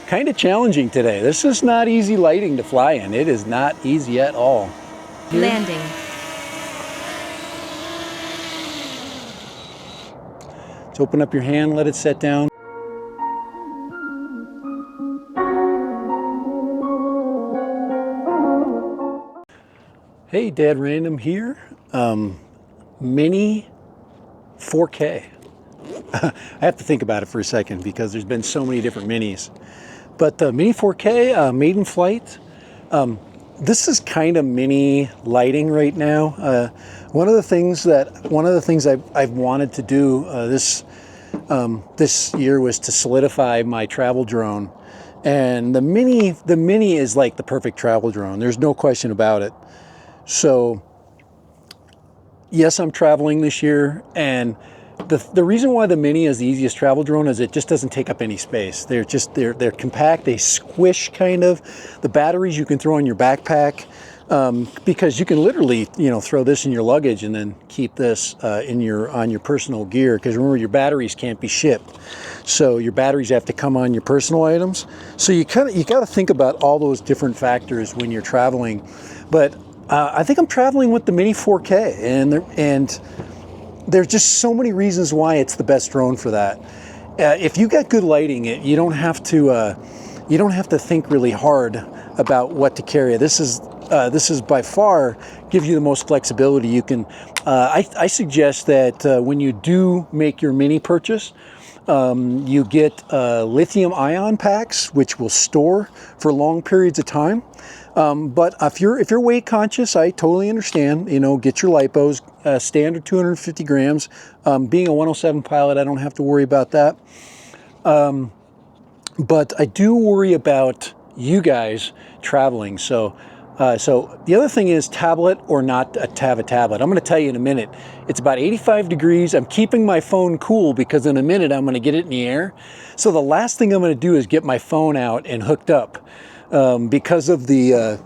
kind of challenging today. This is not easy lighting to fly in. It is not easy at all. Landing. Let's open up your hand, let it set down. Hey, Dad Random here. Mini 4K. I have to think about it for a second because there's been so many different minis. But the Mini 4K, maiden flight, this is kind of mini lighting right now. One of the things I've wanted to do this year was to solidify my travel drone, and the Mini is like the perfect travel drone. There's no question about it. So yes, I'm traveling this year, and the reason why the Mini is the easiest travel drone is it just doesn't take up any space. They're compact, they squish kind of. The batteries you can throw in your backpack, because you can literally, throw this in your luggage and then keep this on your personal gear, because remember, your batteries can't be shipped. So your batteries have to come on your personal items. So you got to think about all those different factors when you're traveling. But I think I'm traveling with the Mini 4K, and there's just so many reasons why it's the best drone for that. If you got good lighting, you don't have to think really hard about what to carry. This is by far gives you the most flexibility. You can. I suggest that when you do make your Mini purchase, you get lithium ion packs, which will store for long periods of time. But if you're weight conscious, I totally understand. Get your lipos, standard 250 grams. Being a 107 pilot, I don't have to worry about that. But I do worry about you guys traveling. So the other thing is tablet or not to have a tablet. I'm going to tell you in a minute. It's about 85 degrees. I'm keeping my phone cool because in a minute I'm going to get it in the air. So the last thing I'm going to do is get my phone out and hooked up. Because of the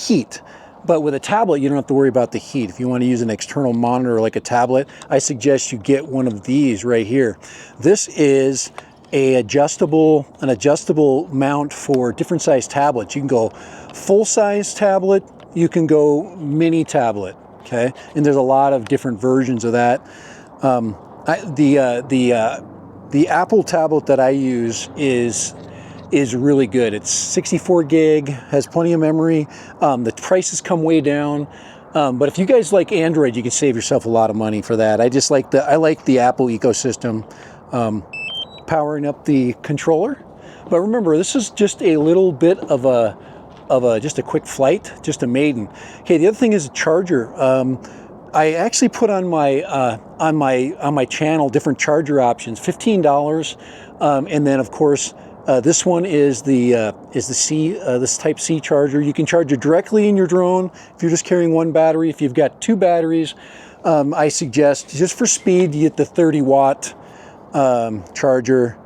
heat. But with a tablet, you don't have to worry about the heat. If you want to use an external monitor like a tablet, I suggest you get one of these right here. This is an adjustable mount for different size tablets. You can go full size tablet, you can go mini tablet, okay? And there's a lot of different versions of that. The Apple tablet that I use is really good. It's 64 gig, has plenty of memory. The prices come way down. But if you guys like Android, you can save yourself a lot of money for that. I like the Apple ecosystem, powering up the controller. But remember, this is just a little bit of just a quick flight, just a maiden. Okay, the other thing is a charger. I actually put on my channel different charger options, $15, and then of course. This one is the this Type C charger. You can charge it directly in your drone if you're just carrying one battery. If you've got two batteries, I suggest just for speed you get the 30-watt charger,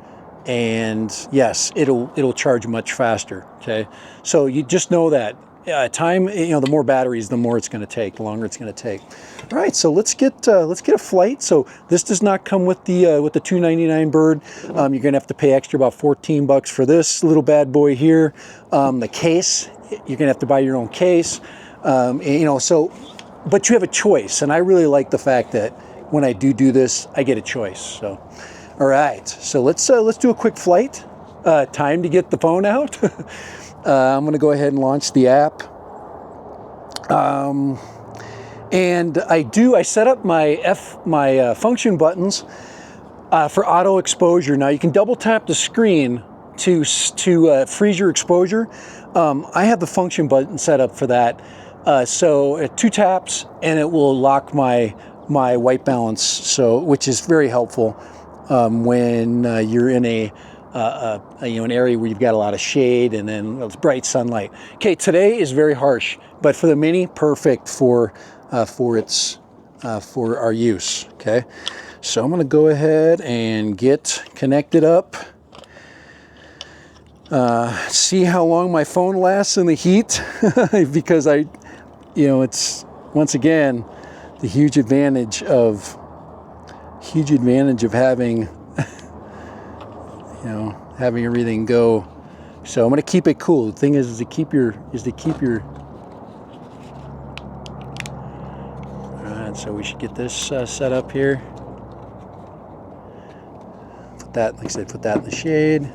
and yes, it'll charge much faster. Okay, so you just know that time. The more batteries, the more it's going to take, the longer it's going to take. All right, so let's get a flight. So this does not come with the $299 bird. You're going to have to pay extra, about $14 for this little bad boy here. The case, you're going to have to buy your own case. But you have a choice, and I really like the fact that when I do this, I get a choice. So, all right, so let's do a quick flight. Time to get the phone out. I'm going to go ahead and launch the app. And I set up my function buttons for auto exposure. Now you can double tap the screen to freeze your exposure. I have the function button set up for that. So 2 taps and it will lock my white balance. Which is very helpful when you're in an area where you've got a lot of shade and then it's bright sunlight. Okay, today is very harsh, but for the Mini, perfect for our use. Okay, so I'm going to go ahead and get connected up. See how long my phone lasts in the heat, because it's once again the huge advantage of having having everything go. So I'm going to keep it cool. The thing is to keep your, Alright, so we should get this set up here. Put that, like I said, put that in the shade.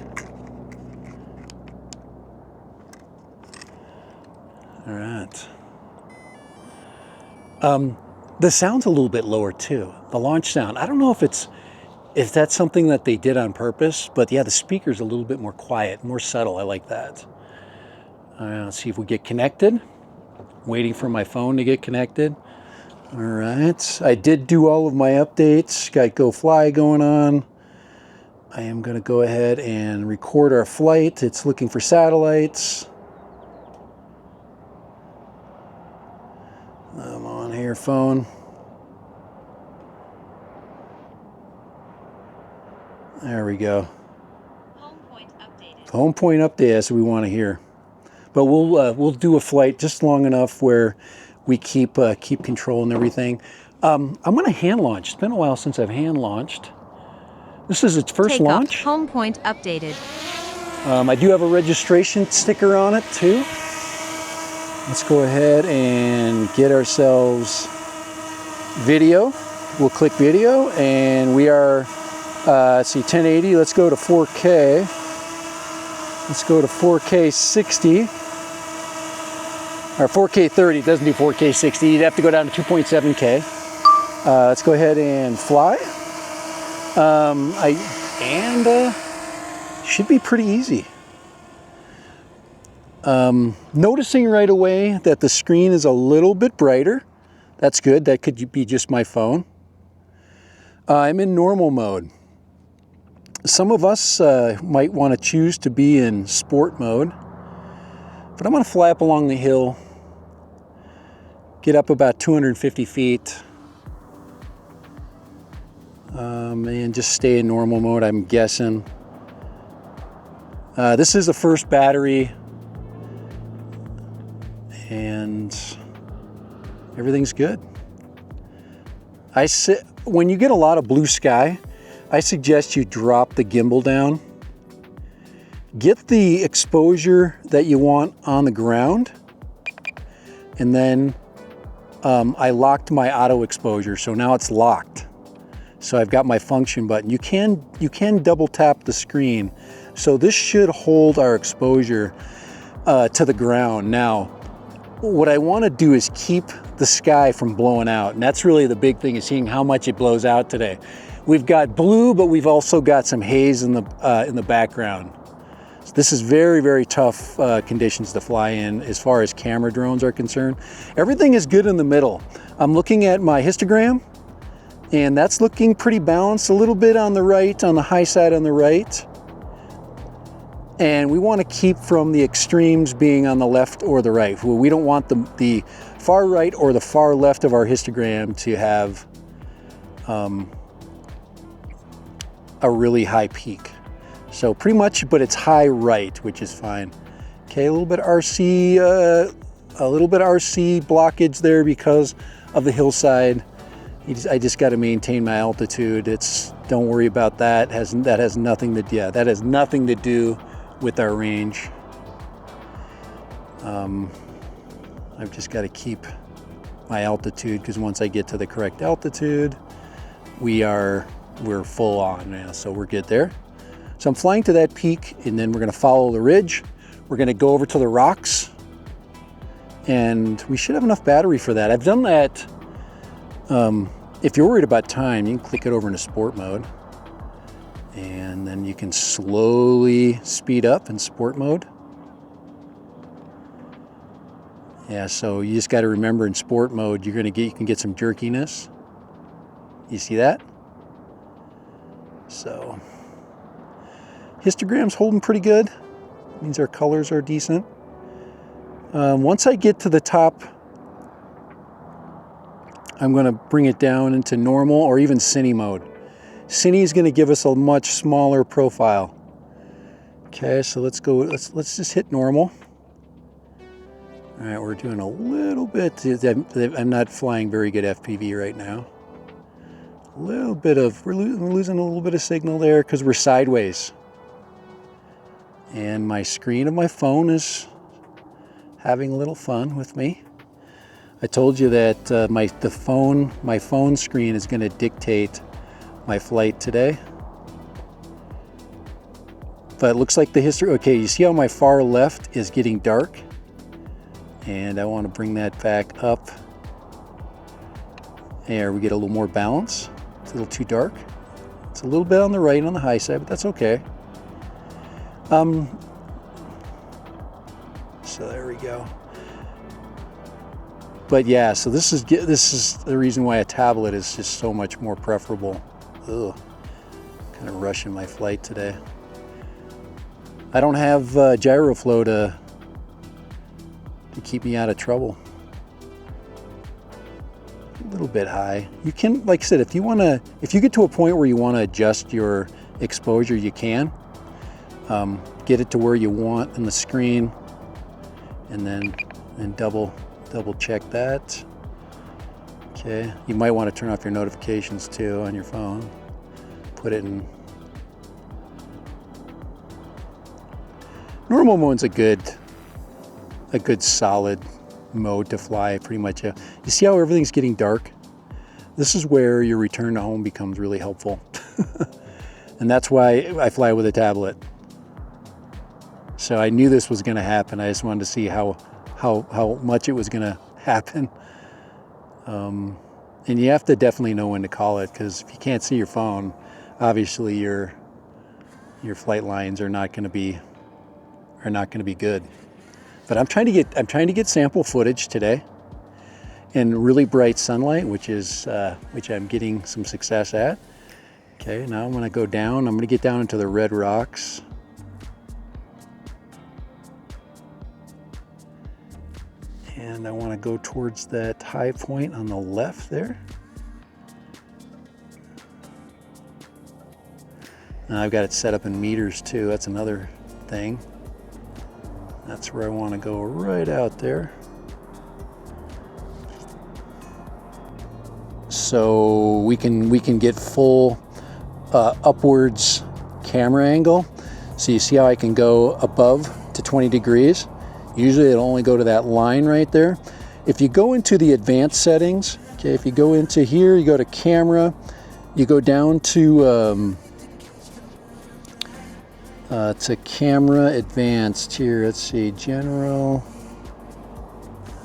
Alright. The sound's a little bit lower too. The launch sound. I don't know if that's something that they did on purpose, but yeah, the speaker's a little bit more quiet, more subtle. I like that. Let's see if we get connected. Waiting for my phone to get connected. All right, I did do all of my updates. Got Go Fly going on. I am going to go ahead and record our flight. It's looking for satellites. I'm on here, phone. There we go. Home point updated. Home point update, that's what we want to hear. But we'll do a flight just long enough where we keep control and everything. I'm going to hand launch. It's been a while since I've hand launched. This is its first Takeoff. launch. Home point updated. I do have a registration sticker on it too. Let's go ahead and get ourselves video. We'll click video, and we are, let's see, 1080. Let's go to 4K. Let's go to 4K 60. Or 4K 30. It doesn't do 4K 60. You'd have to go down to 2.7K. Let's go ahead and fly. Should be pretty easy. Noticing right away that the screen is a little bit brighter. That's good. That could be just my phone. I'm in normal mode. Some of us might want to choose to be in sport mode, but I'm going to fly up along the hill, get up about 250 feet, and just stay in normal mode, I'm guessing. This is the first battery, and everything's good. When you get a lot of blue sky, I suggest you drop the gimbal down. Get the exposure that you want on the ground, and then I locked my auto exposure, so now it's locked. So I've got my function button. You can double tap the screen, so this should hold our exposure to the ground. Now, what I want to do is keep the sky from blowing out, and that's really the big thing, is seeing how much it blows out today. We've got blue, but we've also got some haze in the background. So this is very, very tough conditions to fly in as far as camera drones are concerned. Everything is good in the middle. I'm looking at my histogram, and that's looking pretty balanced, a little bit on the right, on the high side on the right. And we want to keep from the extremes being on the left or the right. We don't want the far right or the far left of our histogram to have a really high peak. So pretty much, but it's high right, which is fine. Okay, a little bit RC blockage there because of the hillside. I just got to maintain my altitude. Don't worry about that. That has nothing to do with our range. I've just got to keep my altitude, because once I get to the correct altitude, we're full on now, so we're good there. So I'm flying to that peak, and then we're going to follow the ridge. We're going to go over to the rocks, and we should have enough battery for that. I've done that. If you're worried about time, you can click it over into sport mode, and then you can slowly speed up in sport mode. Yeah, so you just got to remember, in sport mode, you can get some jerkiness. You see that? So histogram's holding pretty good. Means our colors are decent. Once I get to the top, I'm going to bring it down into normal or even cine mode. Cine is going to give us a much smaller profile. Okay, so let's go. Let's just hit normal. All right, we're doing a little bit. I'm not flying very good FPV right now. We're losing a little bit of signal there because we're sideways. And my screen of my phone is having a little fun with me. I told you that my phone screen is going to dictate my flight today. But it looks like the history, okay, you see how my far left is getting dark? And I want to bring that back up. There, we get a little more balance. It's a little too dark. It's a little bit on the right, on the high side, but that's okay. So there we go. But yeah, so this is the reason why a tablet is just so much more preferable. Ugh, kind of rushing my flight today. I don't have gyroflow to keep me out of trouble. A little bit high. You can, like I said, if you get to a point where you want to adjust your exposure, you can. Get it to where you want in the screen, and then double check that. Okay, you might want to turn off your notifications too on your phone. Put it in normal mode's a good solid mode to fly pretty much. You see how everything's getting dark? This is where your return to home becomes really helpful. And that's why I fly with a tablet. So I knew this was going to happen. I just wanted to see how much it was going to happen. And you have to definitely know when to call it, because if you can't see your phone, obviously your flight lines are not going to be good. But I'm trying to get sample footage today in really bright sunlight, which I'm getting some success at. Okay, now I'm going to go down. I'm going to get down into the red rocks. And I want to go towards that high point on the left there. Now I've got it set up in meters too. That's another thing. That's where I want to go, right out there. So we can get full upwards camera angle. So you see how I can go above to 20 degrees. Usually it'll only go to that line right there. If you go into the advanced settings, okay, if you go into here, you go to camera, you go down to camera advanced here. Let's see, general.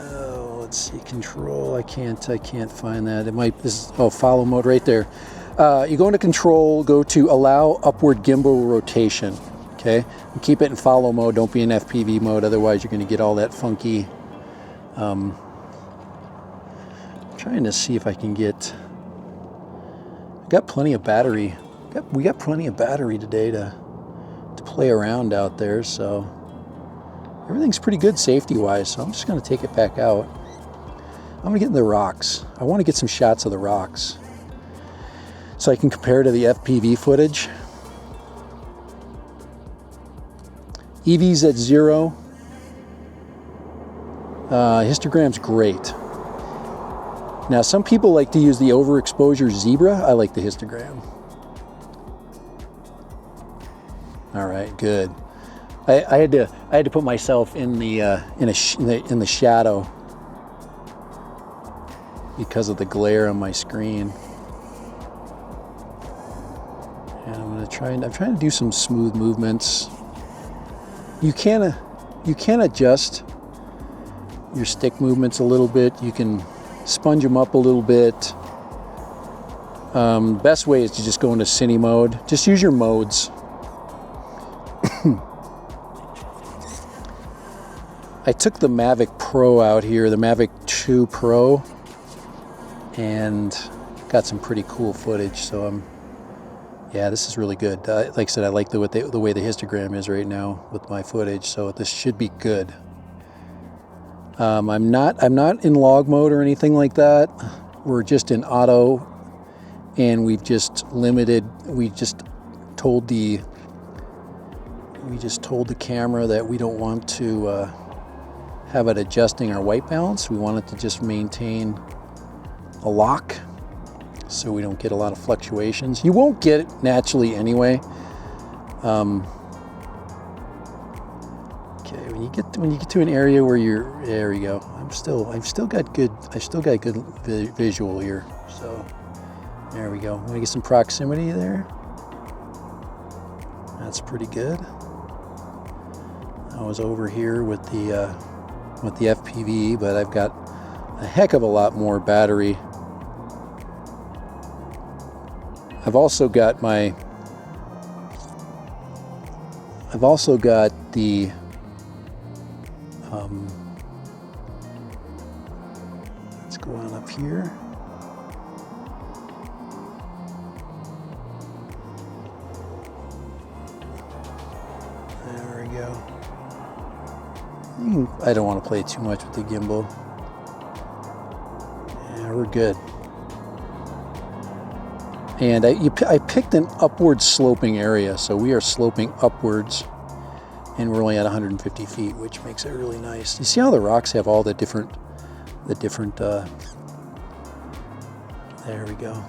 Oh, let's see, control. I can't find that. It might. Follow mode right there. You go into control, go to allow upward gimbal rotation. Okay, and keep it in follow mode. Don't be in FPV mode, otherwise you're going to get all that funky. I'm trying to see if I can get. I got plenty of battery. We got plenty of battery today to play around out there, so everything's pretty good safety-wise. So I'm just going to take it back out. I'm going to get in the rocks. I want to get some shots of the rocks so I can compare to the FPV footage. EV's at 0. Histogram's great. Now, some people like to use the overexposure zebra. I like the histogram. All right, good. I had to put myself in the shadow because of the glare on my screen. And I'm trying to do some smooth movements. You can adjust your stick movements a little bit. You can sponge them up a little bit. Best way is to just go into cine mode. Just use your modes. I took the Mavic Pro out here, the Mavic 2 Pro, and got some pretty cool footage. So yeah, this is really good. Like I said, I like the way the histogram is right now with my footage, so this should be good. I'm not in log mode or anything like that. We're just in auto, and we just told the camera that we don't want to have it adjusting our white balance. We want it to just maintain a lock so we don't get a lot of fluctuations. You won't get it naturally anyway. Okay, when you get to an area where you're, there we go. I've still got good visual here. So there we go. I'm gonna get some proximity there. That's pretty good. I was over here with the FPV, but I've got a heck of a lot more battery. I've also got the let's go on up here. There we go. I don't want to play too much with the gimbal. Yeah, we're good. And I picked an upward sloping area, so we are sloping upwards, and we're only at 150 feet, which makes it really nice. You see how the rocks have all the different, there we go.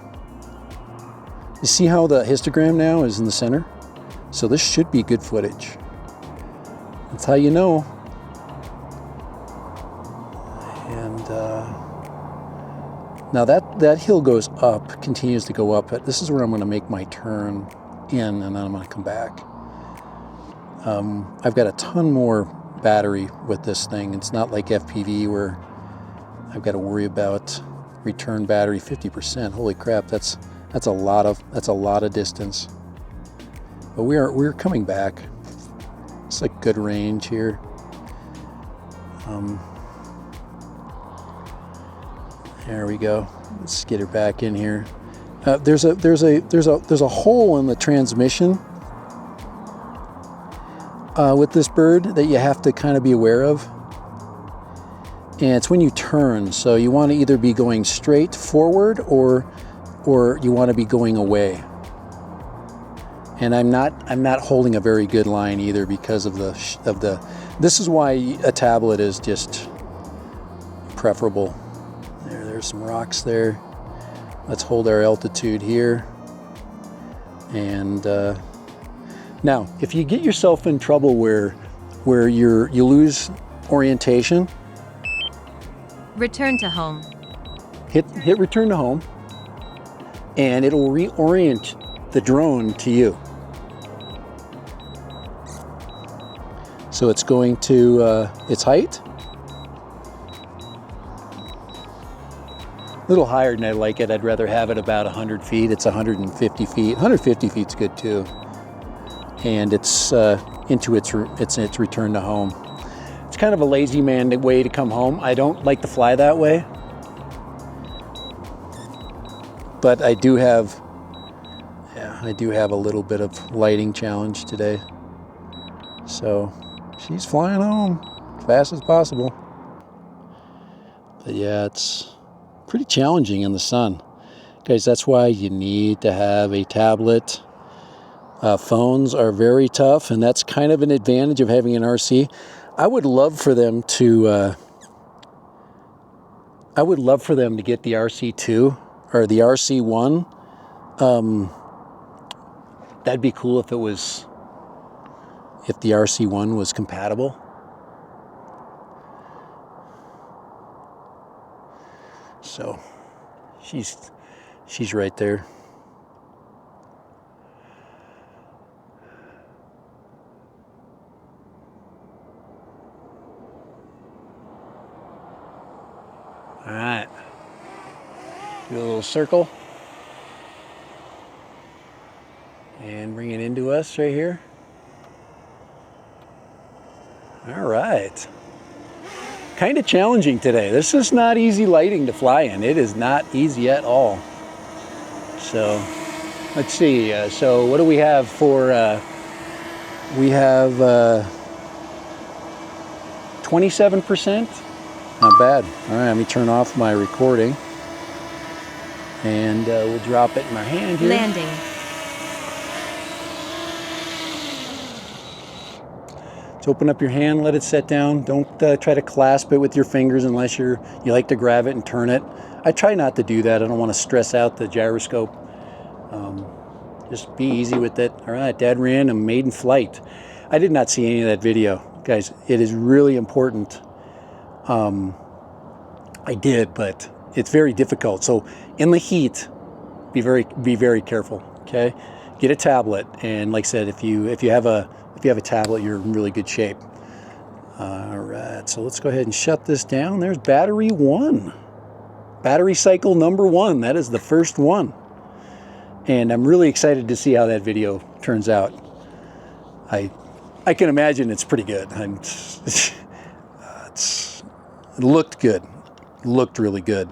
You see how the histogram now is in the center? So this should be good footage. That's how you know. And now that hill goes up, continues to go up. This is where I'm going to make my turn in, and then I'm going to come back. I've got a ton more battery with this thing. It's not like FPV where I've got to worry about return battery 50%. Holy crap, that's a lot of distance. But we're coming back. It's like good range here. There we go. Let's get her back in here. There's a hole in the transmission with this bird that you have to kind of be aware of, and it's when you turn. So you want to either be going straight forward or you want to be going away. And I'm not holding a very good line either because of the. This is why a tablet is just preferable. There's some rocks there. Let's hold our altitude here. And now, if you get yourself in trouble where you lose orientation, Return to home. hit return to home, and it'll reorient the drone to you. So it's going to its height. A little higher than I like it. I'd rather have it about 100 feet. It's 150 feet. 150 feet's good too. And it's into its return to home. It's kind of a lazy man way to come home. I don't like to fly that way. But I do have a little bit of lighting challenge today. So she's flying home as fast as possible. But yeah, it's pretty challenging in the sun. Guys, that's why you need to have a tablet. Phones are very tough, and that's kind of an advantage of having an RC. I would love for them to get the RC2 or the RC1. That'd be cool if the RC1 was compatible. So she's right there. All right. Do a little circle. And bring it into us right here. All right. Kind of challenging today. This is not easy lighting to fly in. It is not easy at all. So let's see. So what do we have for, we have 27%. Not bad. All right, let me turn off my recording. And we'll drop it in my hand here. Landing. So open up your hand, let it set down. Don't try to clasp it with your fingers unless you like to grab it and turn it. I try not to do that. I don't want to stress out the gyroscope. Just be easy with it. All right, Dad ran a maiden flight. I did not see any of that video. Guys, it is really important. I did, but it's very difficult. So in the heat, be very careful. Okay, get a tablet, and like I said, if you have a tablet, you're in really good shape. All right, so let's go ahead and shut this down. There's battery 1, battery cycle number 1. That is the first one, and I'm really excited to see how that video turns out. I can imagine it's pretty good. It looked good. Looked really good.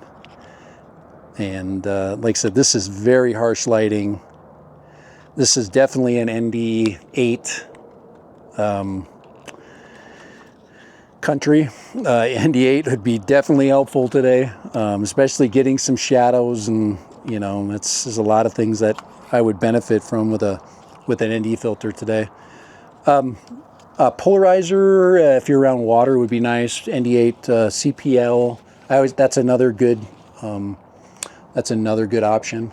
And like I said, this is very harsh lighting. This is definitely an ND8 country. ND8 would be definitely helpful today, especially getting some shadows, and you know, there's a lot of things that I would benefit from with an ND filter today. Polarizer, if you're around water, would be nice. ND8 CPL. That's another good option.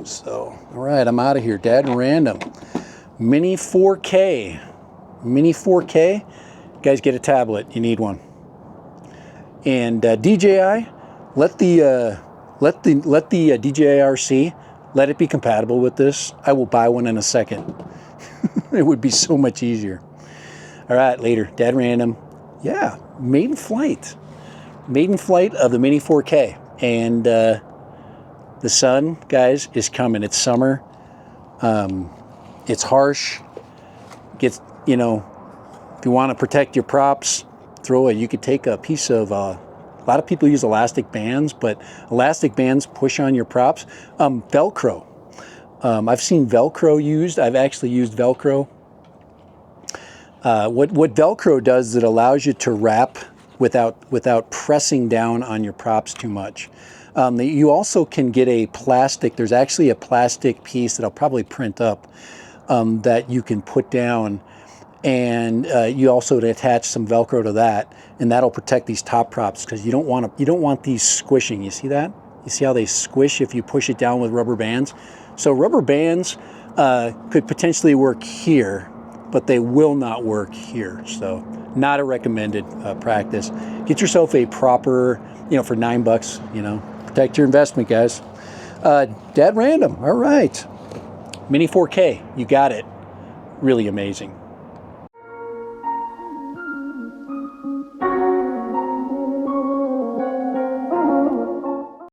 So, all right, I'm out of here. Dad Random. Mini 4K. Mini 4K. You guys get a tablet. You need one. And DJI, let the DJI RC, let it be compatible with this. I will buy one in a second. It would be so much easier. All right, later. Dad Random. Yeah, maiden flight. Maiden flight of the Mini 4K. And the sun, guys, is coming. It's summer. It's harsh. Gets, you know, if you want to protect your props, you could take a piece of, a lot of people use elastic bands, but elastic bands push on your props. Velcro. I've seen Velcro used. I've actually used Velcro. What Velcro does is it allows you to wrap without pressing down on your props too much. You also can get a plastic. There's actually a plastic piece that I'll probably print up that you can put down, and you also attach some Velcro to that, and that'll protect these top props, because you don't want these squishing. You see that? You see how they squish if you push it down with rubber bands? So rubber bands could potentially work here, but they will not work here. So not a recommended practice. Get yourself a proper, for $9, protect your investment, guys. Dad Random, all right. Mini 4K, you got it. Really amazing.